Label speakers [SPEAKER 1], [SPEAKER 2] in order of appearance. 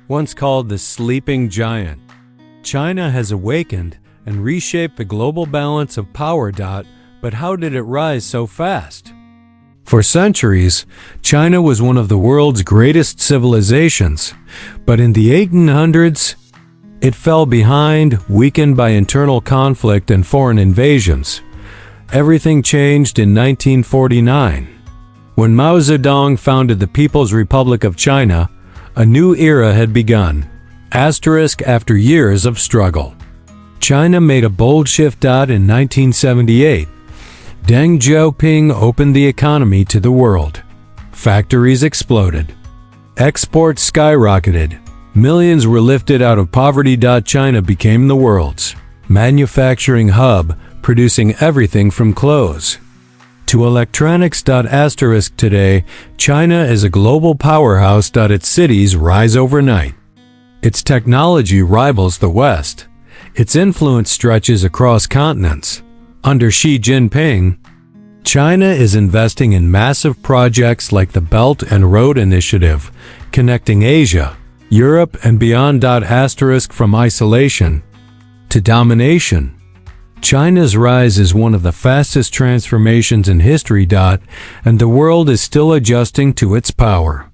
[SPEAKER 1] once called the sleeping giant. China has awakened and reshaped the global balance of power. But how did it rise so fast? For centuries, China was one of the world's greatest civilizations, but in the 1800s, it fell behind, weakened by internal conflict and foreign invasions. Everything changed in 1949. When Mao Zedong founded the People's Republic of China, a new era had begun. After years of struggle, China made a bold shift. In 1978, Deng Xiaoping opened the economy to the world. Factories exploded. Exports skyrocketed. Millions were lifted out of poverty. China became the world's manufacturing hub, producing everything from clothes to electronics. Today, China is a global powerhouse. Its cities rise overnight. Its technology rivals the West. Its influence stretches across continents. Under Xi Jinping, China is investing in massive projects like the Belt and Road Initiative, connecting Asia, Europe, and beyond. From isolation to domination, China's rise is one of the fastest transformations in history. And the world is still adjusting to its power.